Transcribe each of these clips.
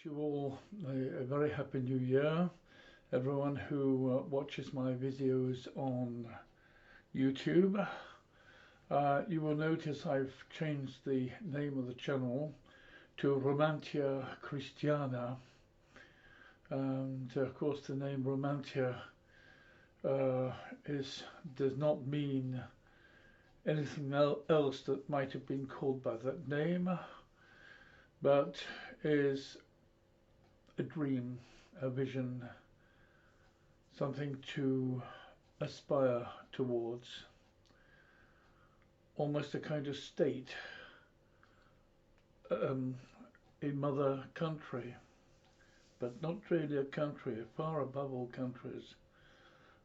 wish you all a very happy new year. Everyone who watches my videos on YouTube, you will notice I've changed the name of the channel to Romantia Christiana, and of course the name Romantia does not mean anything else that might have been called by that name, but is a dream, a vision, something to aspire towards, almost a kind of state, a mother country, but not really a country, far above all countries,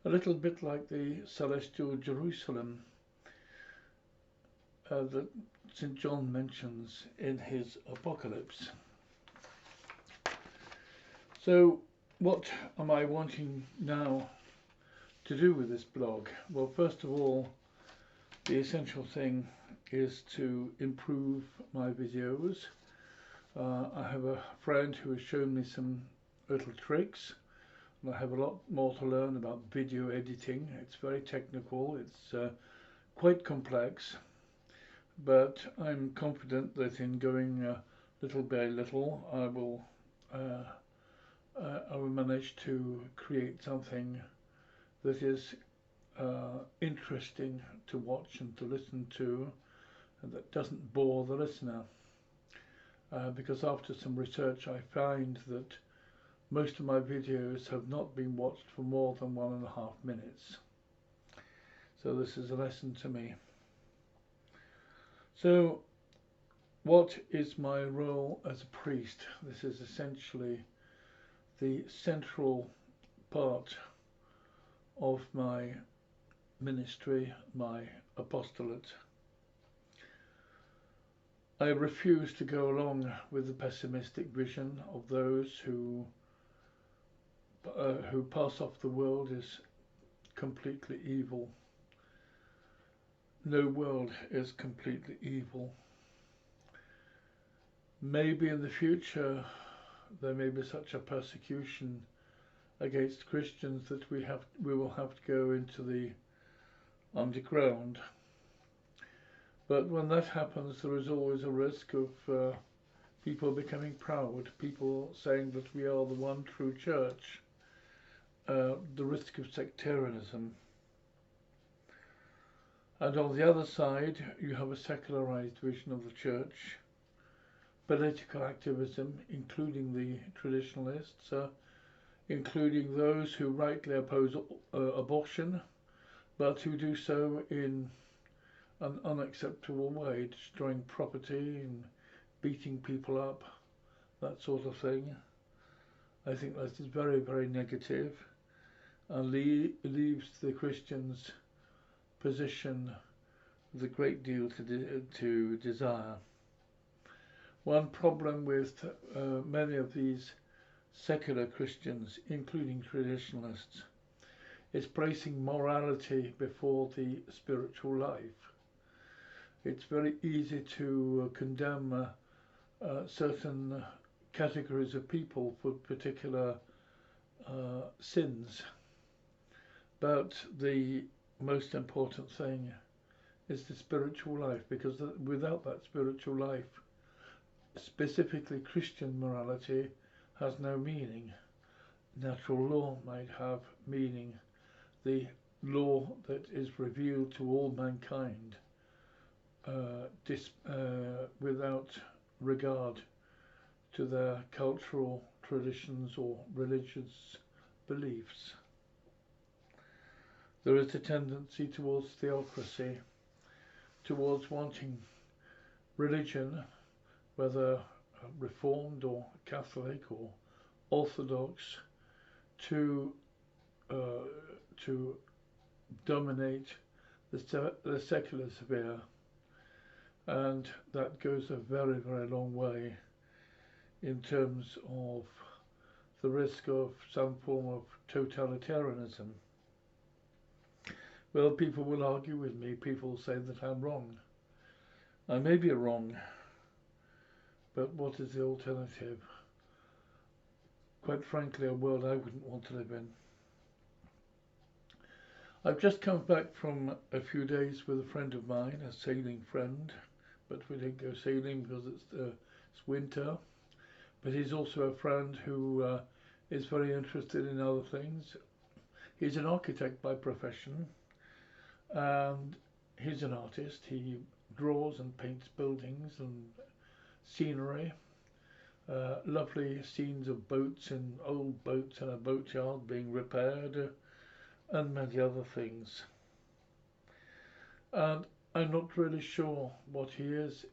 a little bit like the celestial Jerusalem that St. John mentions in his Apocalypse. So what am I wanting now to do with this blog? Well, first of all, the essential thing is to improve my videos. I have a friend who has shown me some little tricks, and I have a lot more to learn about video editing. It's very technical, it's quite complex, but I'm confident that in going little by little I will manage to create something that is interesting to watch and to listen to, and that doesn't bore the listener. Because after some research I find that most of my videos have not been watched for more than 1.5 minutes. So this is a lesson to me. So what is my role as a priest? This is essentially the central part of my ministry, my apostolate. I refuse to go along with the pessimistic vision of those who pass off the world as completely evil. No world is completely evil. Maybe in the future there may be such a persecution against Christians that we will have to go into the underground. But when that happens, there is always a risk of people becoming proud, people saying that we are the one true church, the risk of sectarianism. And on the other side, you have a secularized vision of the church, political activism, including the traditionalists, including those who rightly oppose abortion, but who do so in an unacceptable way, destroying property and beating people up, that sort of thing. I think that is very, very negative and leaves the Christians' position with a great deal to desire. One problem with many of these secular Christians, including traditionalists, is placing morality before the spiritual life. It's very easy to condemn certain categories of people for particular sins, but the most important thing is the spiritual life, because without that spiritual life, specifically Christian morality has no meaning. Natural law might have meaning, the law that is revealed to all mankind without regard to their cultural traditions or religious beliefs. There is a tendency towards theocracy, towards wanting religion, whether Reformed or Catholic or Orthodox, to dominate the secular sphere, and that goes a very, very long way in terms of the risk of some form of totalitarianism. Well, people will argue with me, people say that I'm wrong. I may be wrong, but what is the alternative? quite frankly, a world I wouldn't want to live in. I've just come back from a few days with a friend of mine, a sailing friend, but we didn't go sailing because it's winter. But he's also a friend who is very interested in other things. He's an architect by profession, and he's an artist. He draws and paints buildings and scenery. Lovely scenes of boats and old boats in a boatyard being repaired, and many other things. And I'm not really sure what he is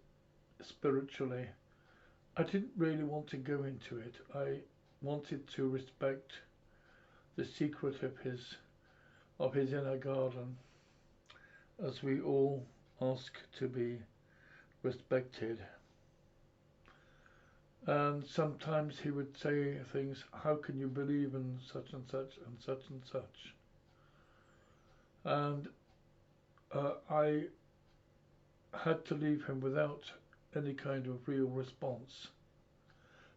spiritually. I didn't really want to go into it. I wanted to respect the secret of his inner garden, as we all ask to be respected. And sometimes he would say things, how can you believe in such and such and such and such? And I had to leave him without any kind of real response.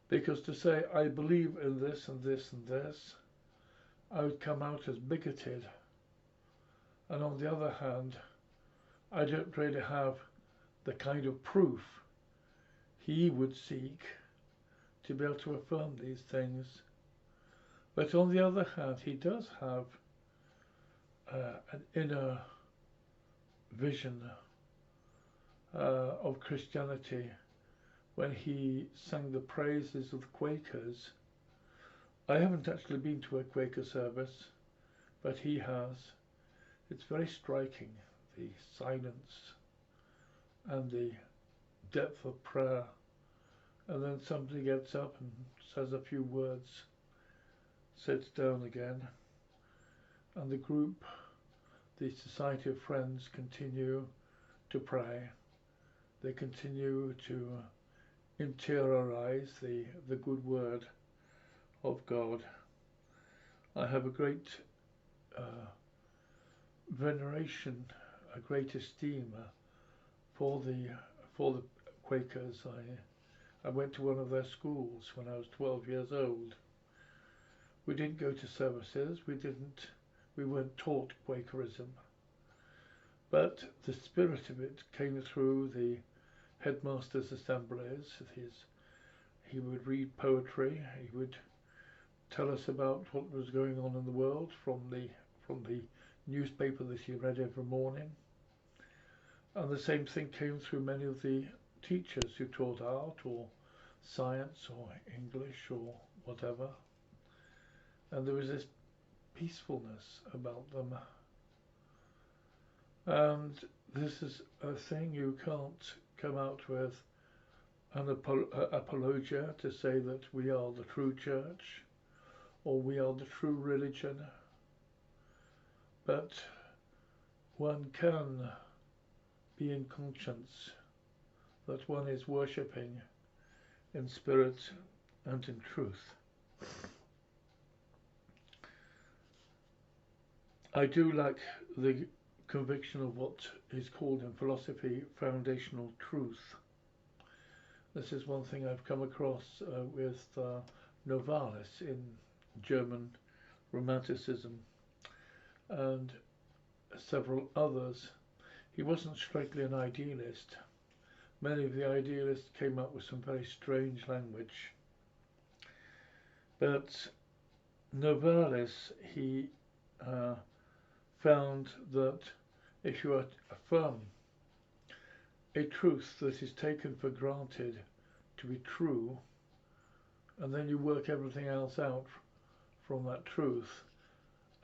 Because to say, I believe in this and this and this, I would come out as bigoted. And on the other hand, I don't really have the kind of proof he would seek to be able to affirm these things. But on the other hand, he does have an inner vision of Christianity when he sang the praises of the Quakers. I haven't actually been to a Quaker service, but he has. It's very striking, the silence and the depth of prayer. And then somebody gets up and says a few words, sits down again, and the group, the Society of Friends, continue to pray. They continue to interiorize the good word of God. I have a great veneration, a great esteem for the Quakers. I went to one of their schools when I was 12 years old. We didn't go to services. We weren't taught Quakerism, but the spirit of it came through the headmaster's assemblies. He would read poetry. He would tell us about what was going on in the world from the newspaper that he read every morning. And the same thing came through many of the teachers who taught art or science or English or whatever. And there was this peacefulness about them. And this is a thing you can't come out with an apologia to say that we are the true church or we are the true religion. But one can be in conscience that one is worshipping in spirit and in truth. I do like the conviction of what is called in philosophy foundational truth. This is one thing I've come across with Novalis in German Romanticism and several others. He wasn't strictly an idealist. Many of the idealists came up with some very strange language. But Novalis, he found that if you affirm a truth that is taken for granted to be true, and then you work everything else out from that truth,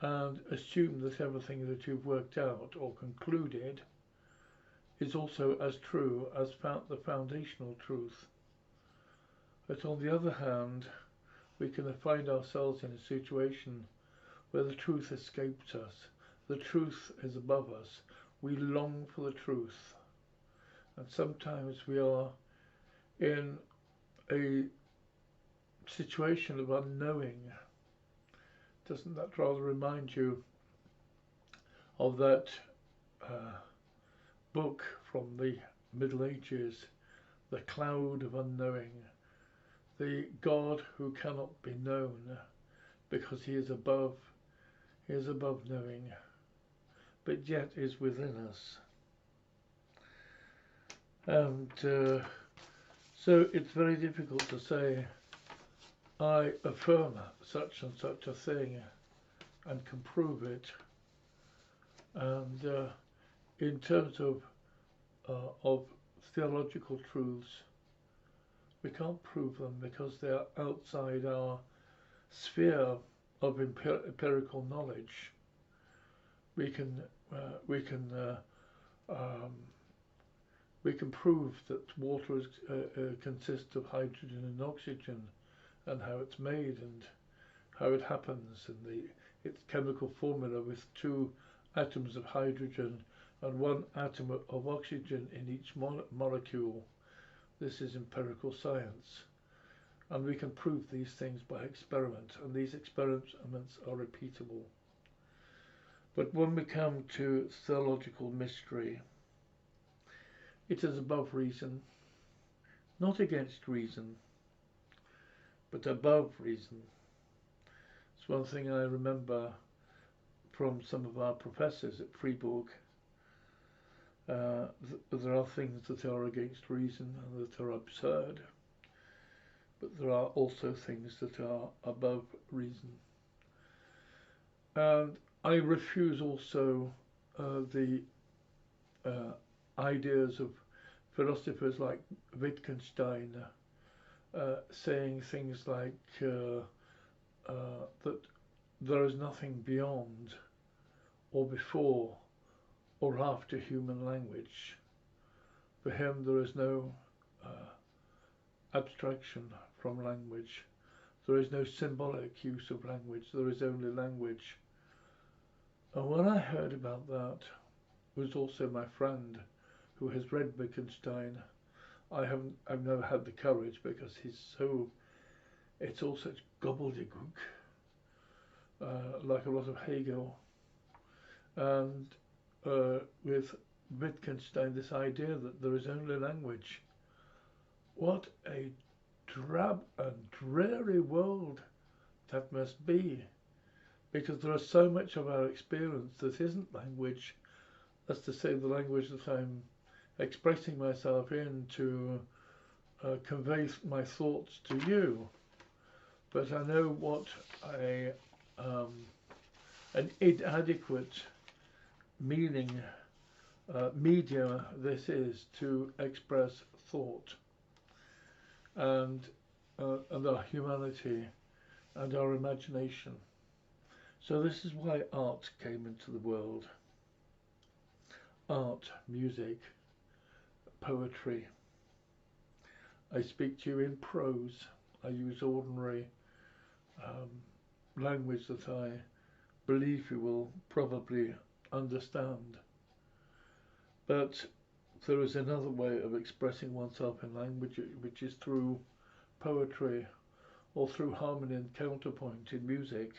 and assume that everything that you've worked out or concluded is also as true as the foundational truth. But on the other hand, we can find ourselves in a situation where the truth escapes us. The truth is above us. We long for the truth. And sometimes we are in a situation of unknowing. Doesn't that rather remind you of that book from the Middle Ages, The Cloud of Unknowing? the God who cannot be known because he is above knowing, but yet is within us. And so it's very difficult to say, I affirm such and such a thing and can prove it. And in terms of theological truths, we can't prove them because they are outside our sphere of empirical knowledge. We can prove that water consists of hydrogen and oxygen, and how it's made and how it happens, and its chemical formula with 2 atoms of hydrogen and 1 atom of oxygen in each molecule. This is empirical science, and we can prove these things by experiment, and these experiments are repeatable. But when we come to theological mystery, it is above reason, not against reason, but above reason. It's one thing I remember from some of our professors at Fribourg. There are things that are against reason and that are absurd, but there are also things that are above reason. And I refuse also the ideas of philosophers like Wittgenstein saying things like that there is nothing beyond or before or after human language. For him there is no abstraction from language. There is no symbolic use of language. There is only language. And when I heard about that, it was also my friend who has read Wittgenstein. I've never had the courage because it's all such gobbledygook, like a lot of Hegel. And with Wittgenstein, this idea that there is only language. What a drab and dreary world that must be, because there is so much of our experience that isn't language. That's to say, the language that I'm expressing myself in to convey my thoughts to you. But I know what an inadequate media this is to express thought and our humanity and our imagination. So this is why art came into the world. Art, music, poetry. I speak to you in prose. I use ordinary language that I believe you will probably understand. But there is another way of expressing oneself in language, which is through poetry or through harmony and counterpoint in music.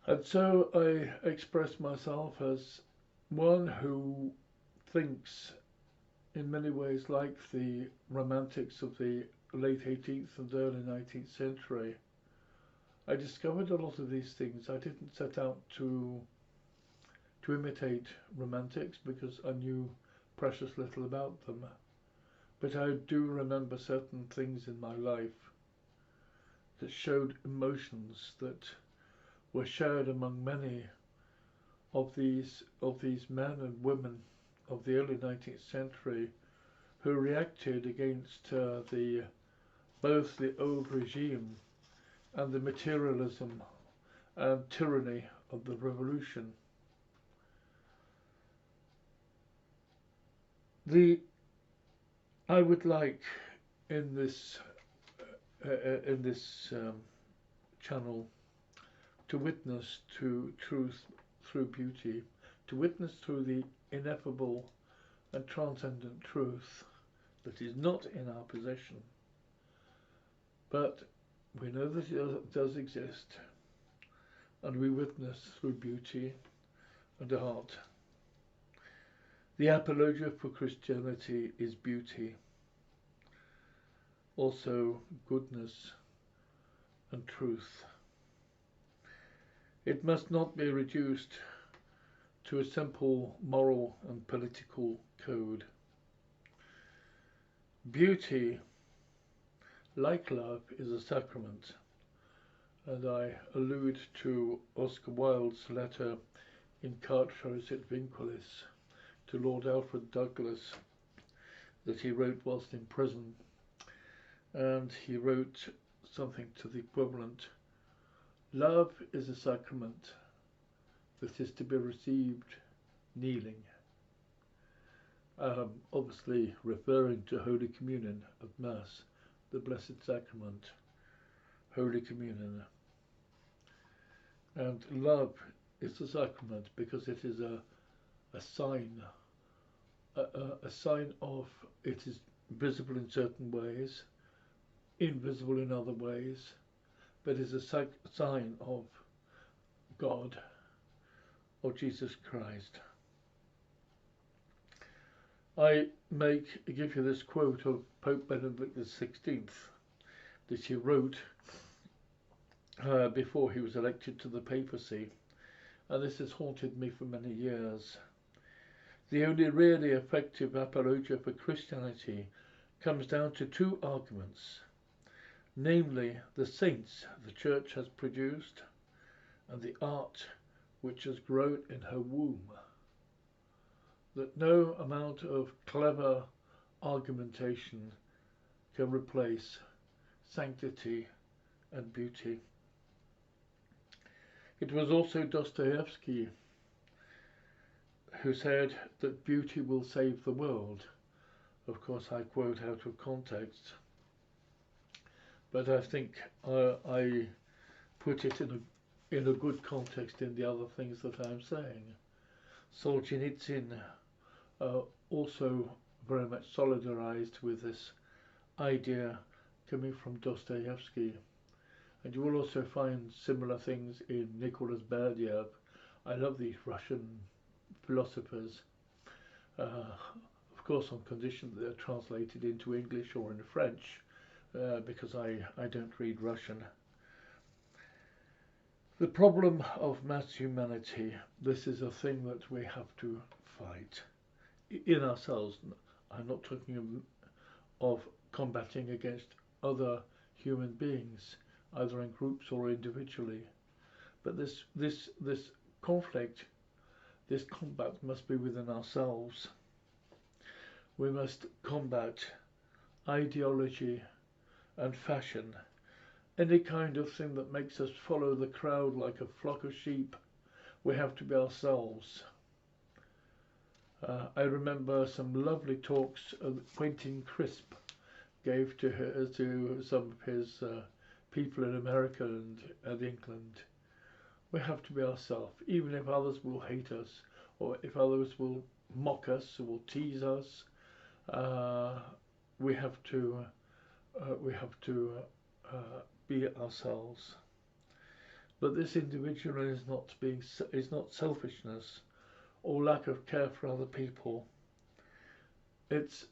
And so I express myself as one who thinks in many ways like the romantics of the late 18th and early 19th century. I discovered a lot of these things. I didn't set out to imitate romantics because I knew precious little about them. But I do remember certain things in my life that showed emotions that were shared among many of these men and women of the early 19th century who reacted against both the old regime and the materialism and tyranny of the revolution. I would like in this channel to witness to truth through beauty, to witness through the ineffable and transcendent truth that is not in our possession, but we know that it does exist, and we witness through beauty and art. The apologia for Christianity is beauty. also goodness and truth. It must not be reduced to a simple moral and political code. Beauty, like love, is a sacrament, and I allude to Oscar Wilde's letter in Carceres et Vinculis to Lord Alfred Douglas that he wrote whilst in prison, and he wrote something to the equivalent: love is a sacrament that is to be received kneeling. Obviously referring to Holy Communion of Mass, the Blessed Sacrament, Holy Communion. And love is a sacrament because it is a sign, a sign of, it is visible in certain ways, invisible in other ways, but is a sign of God, of Jesus Christ. I give you this quote of Pope Benedict XVI that he wrote before he was elected to the papacy, and this has haunted me for many years. The only really effective apologia for Christianity comes down to two arguments, namely the saints the Church has produced and the art which has grown in her womb. That no amount of clever argumentation can replace sanctity and beauty. It was also Dostoevsky who said that beauty will save the world. Of course, I quote out of context, but I think I put it in a good context in the other things that I'm saying. Solzhenitsyn also very much solidarized with this idea coming from Dostoevsky. And you will also find similar things in Nicholas Berdyaev. I love these Russian philosophers, of course on condition that they're translated into English or in French, because I don't read Russian. The problem of mass humanity, this is a thing that we have to fight in ourselves. I'm not talking of combating against other human beings, either in groups or individually. But this conflict, this combat must be within ourselves. We must combat ideology and fashion, any kind of thing that makes us follow the crowd like a flock of sheep. We have to be ourselves. I remember some lovely talks Quentin Crisp gave to some of his people in America and England. We have to be ourselves, even if others will hate us, or if others will mock us or will tease us. We have to be ourselves. But this individualism is not selfishness or lack of care for other people. It's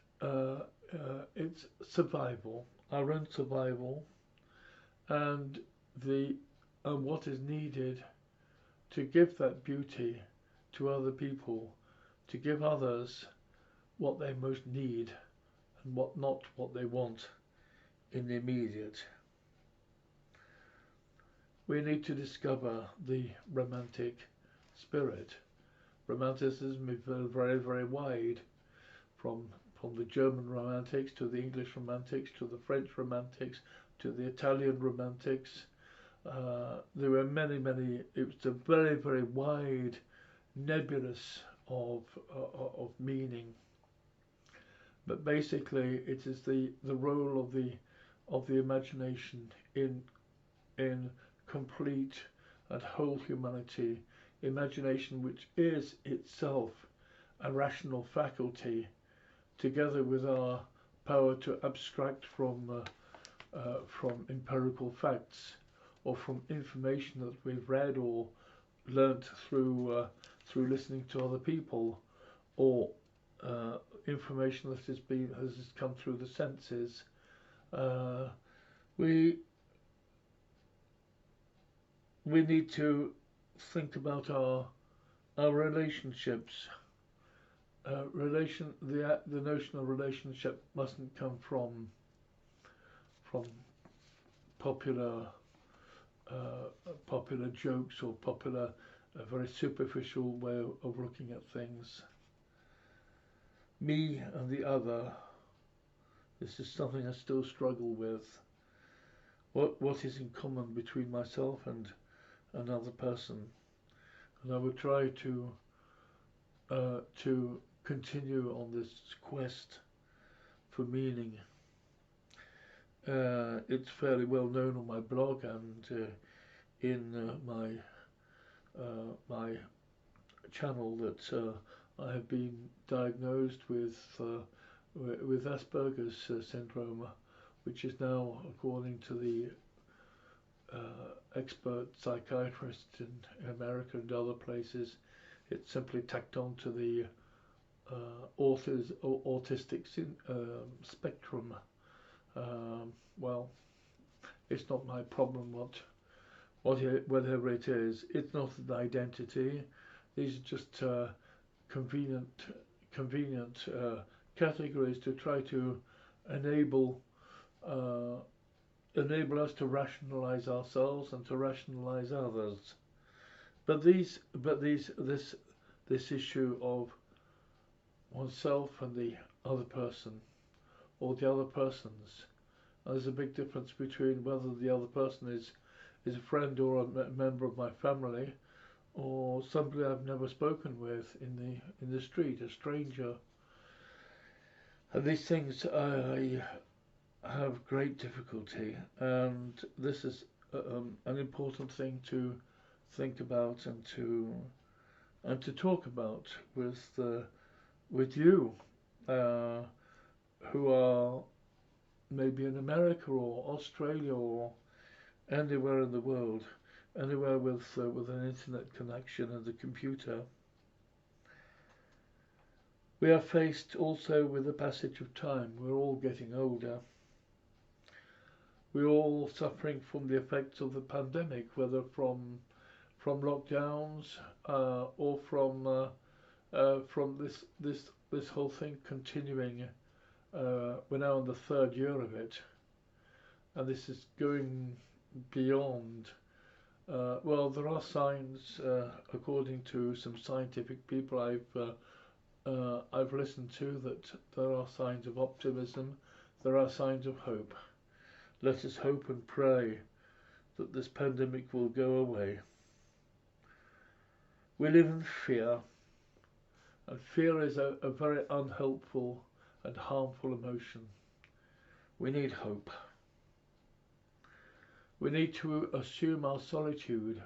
survival, our own survival, and what is needed to give that beauty to other people, to give others what they most need and not what they want in the immediate. We need to discover the romantic spirit. Romanticism is very, very wide, from the German romantics to the English romantics to the French romantics to the Italian romantics. There were many. It was a very, very wide nebulous of meaning. But basically, it is the role of the imagination in complete and whole humanity. Imagination, which is itself a rational faculty, together with our power to abstract from empirical facts or from information that we've read or learnt through listening to other people, or information that has come through the senses, Uh, we we need to think about our relationships. The notion of relationship mustn't come from popular popular jokes or popular a very superficial way of looking at things. Me and the other. This is something I still struggle with. What is in common between myself and another person? And I will try to continue on this quest for meaning. It's fairly well known on my blog and in my channel that I have been diagnosed with Asperger's syndrome, which is now, according to the expert psychiatrists in America and other places, it's simply tacked on to the autistic spectrum. Well, it's not my problem whatever it is. It's not an identity. These are just convenient categories to try to enable us to rationalize ourselves and to rationalize others. But this issue of oneself and the other person, or the other persons, there's a big difference between whether the other person is a friend or a member of my family, or somebody I've never spoken with in the street, a stranger. And these things I have great difficulty, and this is an important thing to think about and to talk about with you who are maybe in America or Australia or anywhere in the world, anywhere with an internet connection and a computer. We are faced also with the passage of time. We're all getting older. We're all suffering from the effects of the pandemic, whether from lockdowns or from this whole thing continuing. We're now in the third year of it, and this is going beyond. Well, there are signs, according to some scientific people I've listened to, that there are signs of optimism. There are signs of hope. Let us hope and pray that this pandemic will go away. We live in fear, and fear is a very unhelpful and harmful emotion. We need hope. We need to assume our solitude,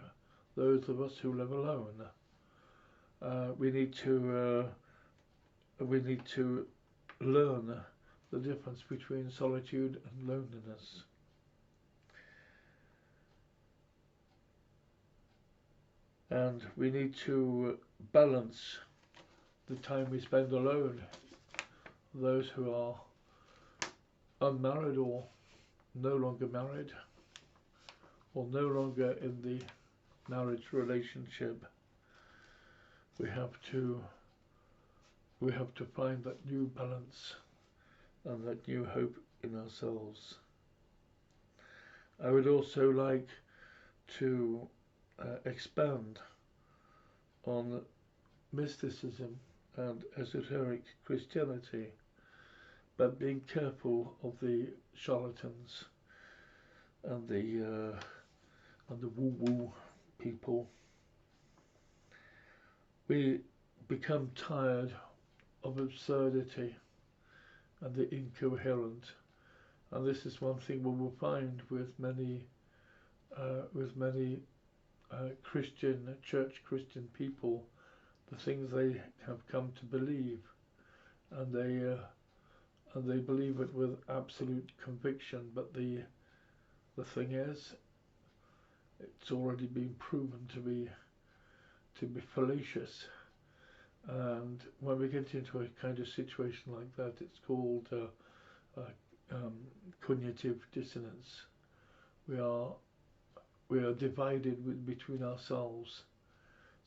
those of us who live alone. We need to learn the difference between solitude and loneliness. And we need to balance the time we spend alone. Those who are unmarried or no longer married, or no longer in the marriage relationship, we have to find that new balance and that new hope in ourselves. I would also like to expand on mysticism and esoteric Christianity, but being careful of the charlatans and the woo-woo people. We become tired of absurdity and the incoherent, and this is one thing we will find with many Christian people, the things they have come to believe, and they believe it with absolute conviction. But the thing is, it's already been proven to be fallacious. And when we get into a kind of situation like that, it's called cognitive dissonance. We are divided between ourselves.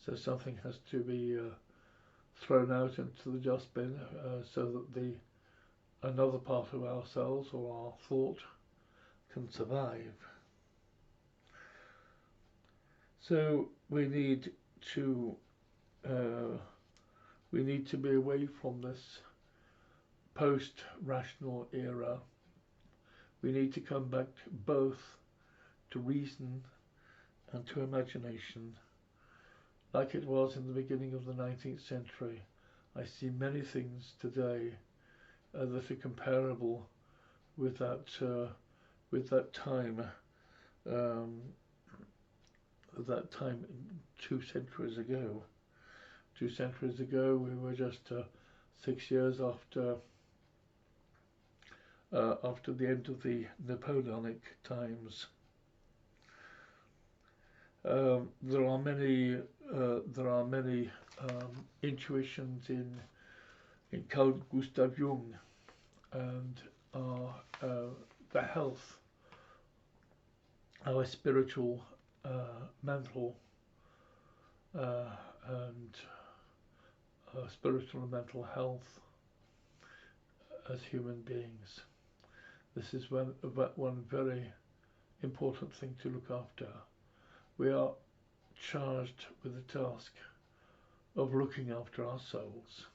So something has to be thrown out into the dustbin so that another part of ourselves or our thought can survive. So we need to be away from this post-rational era. We need to come back both to reason and to imagination, like it was in the beginning of the 19th century. I see many things today that are comparable with that time. That time 2 centuries ago. 2 centuries ago, we were just 6 years after the end of the Napoleonic times. There are many intuitions in Carl Gustav Jung and the health, our spiritual, mental, and spiritual and mental health as human beings. This is one very important thing to look after. We are charged with the task of looking after our souls.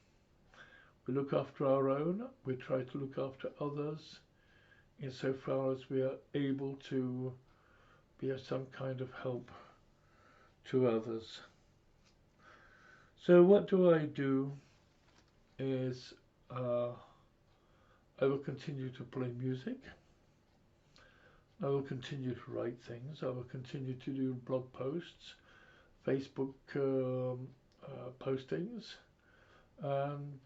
We look after our own, we try to look after others insofar as we are able to be of some kind of help to others. So what do I do is I will continue to play music. I will continue to write things. I will continue to do blog posts, Facebook postings, and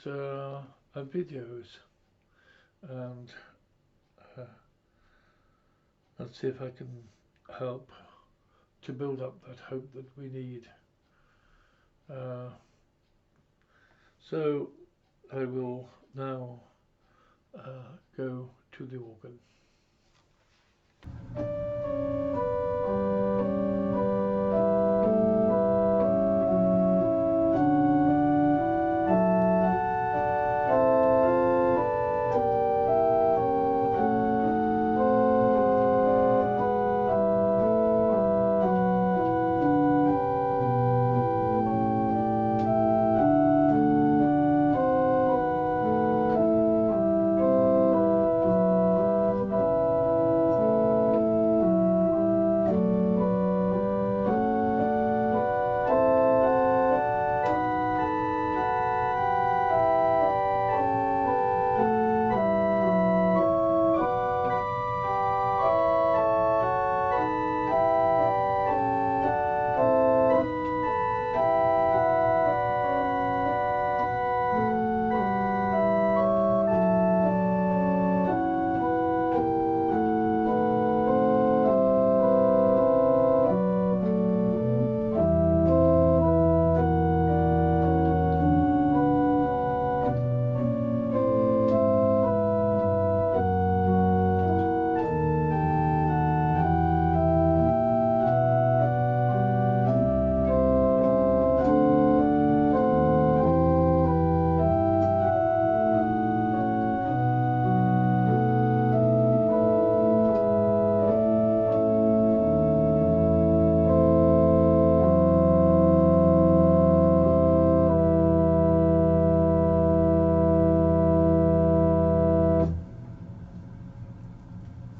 videos, and see if I can help to build up that hope that we need. So I will now go to the organ.